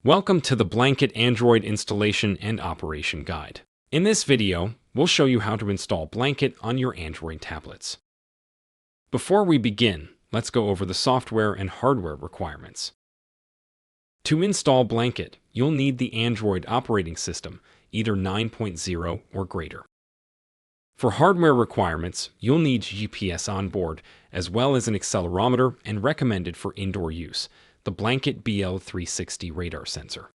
Welcome to the Blanket Android Installation and Operation Guide. In this video, we'll show you how to install Blanket on your Android tablets. Before we begin, let's go over the software and hardware requirements. To install Blanket, you'll need the Android operating system, either 9.0 or greater. For hardware requirements, you'll need GPS on board, as well as an accelerometer and recommended for indoor use, the Blanket BL360 radar sensor.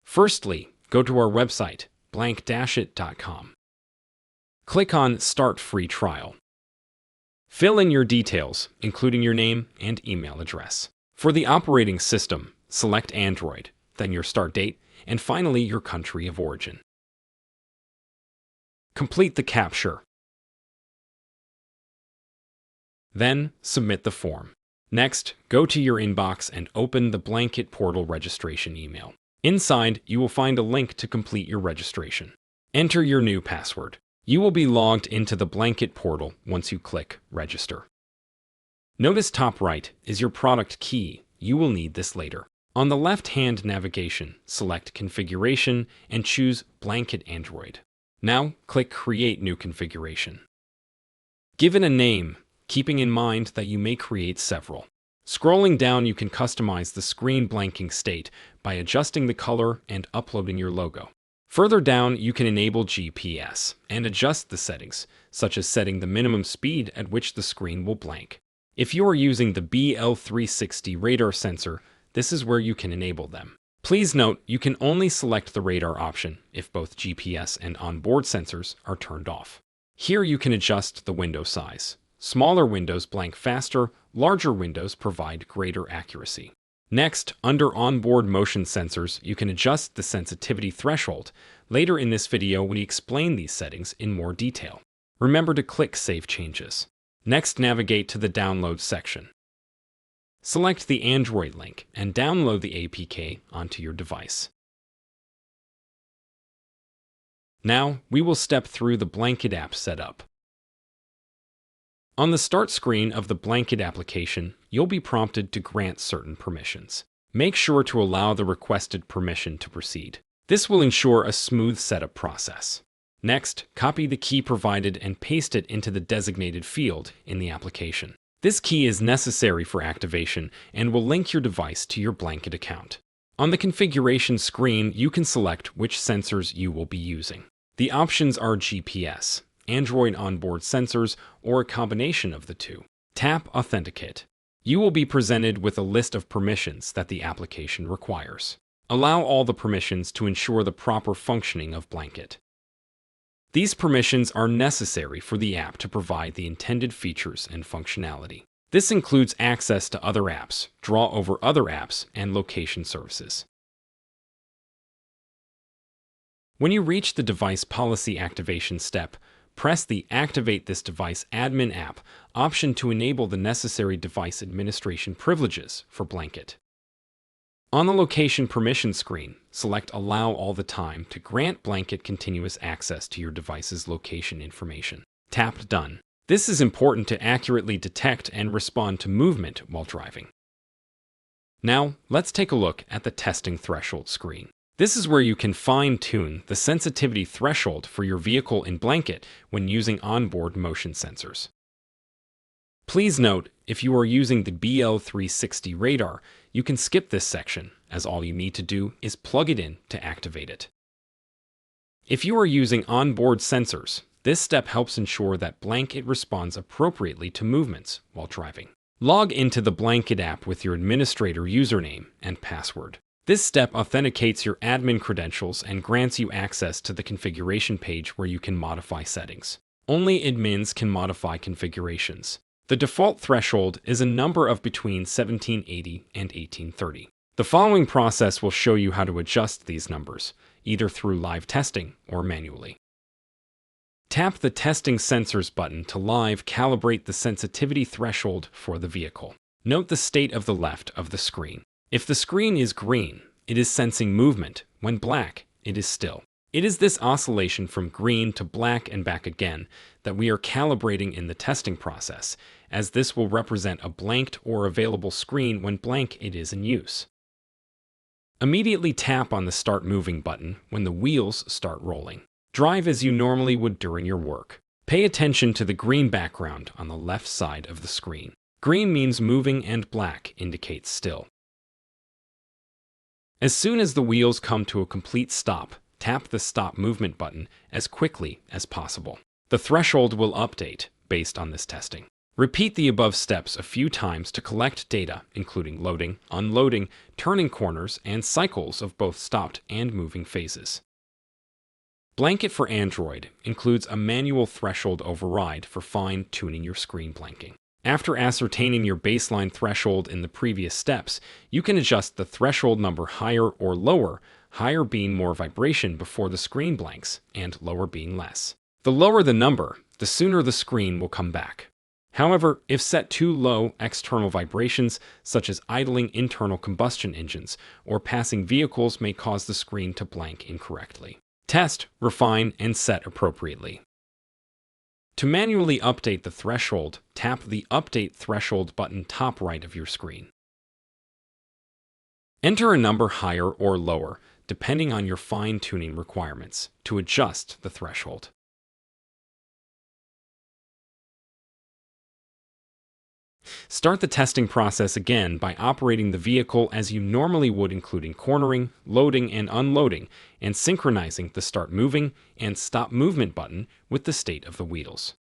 Firstly, go to our website, blank-it.com. Click on Start Free Trial. Fill in your details, including your name and email address. For the operating system, select Android, then your start date, and finally your country of origin. Complete the capture. Then, submit the form. Next, go to your inbox and open the Blanket portal registration email. Inside, you will find a link to complete your registration. Enter your new password. You will be logged into the Blanket portal once you click Register. Notice top right is your product key. You will need this later. On the left-hand navigation, select Configuration and choose Blanket Android. Now, click Create New Configuration. Give it a name, keeping in mind that you may create several. Scrolling down, you can customize the screen blanking state by adjusting the color and uploading your logo. Further down, you can enable GPS and adjust the settings, such as setting the minimum speed at which the screen will blank. If you are using the BL360 radar sensor, this is where you can enable them. Please note, you can only select the radar option if both GPS and onboard sensors are turned off. Here you can adjust the window size. Smaller windows blank faster, larger windows provide greater accuracy. Next, under onboard motion sensors, you can adjust the sensitivity threshold. Later in this video, we explain these settings in more detail. Remember to click Save Changes. Next, navigate to the Download section. Select the Android link and download the APK onto your device. Now, we will step through the Blanket app setup. On the start screen of the Blanket application, you'll be prompted to grant certain permissions. Make sure to allow the requested permission to proceed. This will ensure a smooth setup process. Next, copy the key provided and paste it into the designated field in the application. This key is necessary for activation and will link your device to your Blanket account. On the configuration screen, you can select which sensors you will be using. The options are GPS, Android onboard sensors, or a combination of the two. Tap Authenticate. You will be presented with a list of permissions that the application requires. Allow all the permissions to ensure the proper functioning of Blanket. These permissions are necessary for the app to provide the intended features and functionality. This includes access to other apps, draw over other apps, and location services. When you reach the device policy activation step, press the Activate this device admin app option to enable the necessary device administration privileges for Blanket. On the location permission screen, select Allow all the time to grant Blanket continuous access to your device's location information. Tap Done. This is important to accurately detect and respond to movement while driving. Now, let's take a look at the testing threshold screen. This is where you can fine-tune the sensitivity threshold for your vehicle in Blanket when using onboard motion sensors. Please note, if you are using the BL360 radar, you can skip this section, as all you need to do is plug it in to activate it. If you are using onboard sensors, this step helps ensure that Blanket responds appropriately to movements while driving. Log into the Blanket app with your administrator username and password. This step authenticates your admin credentials and grants you access to the configuration page where you can modify settings. Only admins can modify configurations. The default threshold is a number of between 1780 and 1830. The following process will show you how to adjust these numbers, either through live testing or manually. Tap the Testing Sensors button to live calibrate the sensitivity threshold for the vehicle. Note the state of the left of the screen. If the screen is green, it is sensing movement. When black, it is still. It is this oscillation from green to black and back again that we are calibrating in the testing process, as this will represent a blanked or available screen when blank it is in use. Immediately tap on the Start Moving button when the wheels start rolling. Drive as you normally would during your work. Pay attention to the green background on the left side of the screen. Green means moving and black indicates still. As soon as the wheels come to a complete stop, tap the Stop Movement button as quickly as possible. The threshold will update based on this testing. Repeat the above steps a few times to collect data, including loading, unloading, turning corners, and cycles of both stopped and moving phases. Blanket for Android includes a manual threshold override for fine-tuning your screen blanking. After ascertaining your baseline threshold in the previous steps, you can adjust the threshold number higher or lower, higher being more vibration before the screen blanks, and lower being less. The lower the number, the sooner the screen will come back. However, if set too low, external vibrations, such as idling internal combustion engines or passing vehicles, may cause the screen to blank incorrectly. Test, refine, and set appropriately. To manually update the threshold, tap the Update Threshold button top right of your screen. Enter a number higher or lower, depending on your fine-tuning requirements, to adjust the threshold. Start the testing process again by operating the vehicle as you normally would, including cornering, loading, and unloading, and synchronizing the Start Moving and Stop Movement button with the state of the wheels.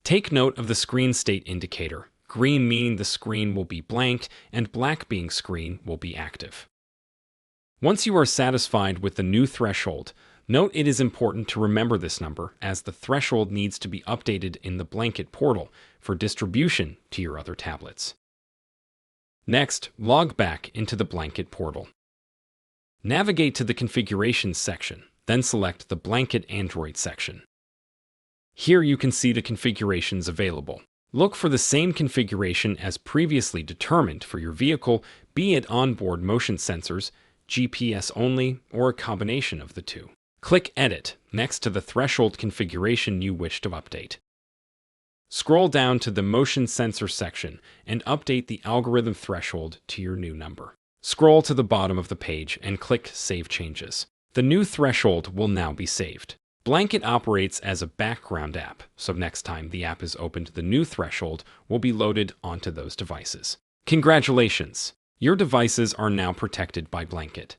Take note of the screen state indicator, green meaning the screen will be blanked and black being screen will be active. Once you are satisfied with the new threshold, note it is important to remember this number, as the threshold needs to be updated in the Blanket portal for distribution to your other tablets. Next, log back into the Blanket portal. Navigate to the Configurations section, then select the Blanket Android section. Here you can see the configurations available. Look for the same configuration as previously determined for your vehicle, be it onboard motion sensors, GPS only, or a combination of the two. Click Edit next to the threshold configuration you wish to update. Scroll down to the Motion Sensor section and update the algorithm threshold to your new number. Scroll to the bottom of the page and click Save Changes. The new threshold will now be saved. Blanket operates as a background app, so next time the app is opened, the new threshold will be loaded onto those devices. Congratulations! Your devices are now protected by Blanket.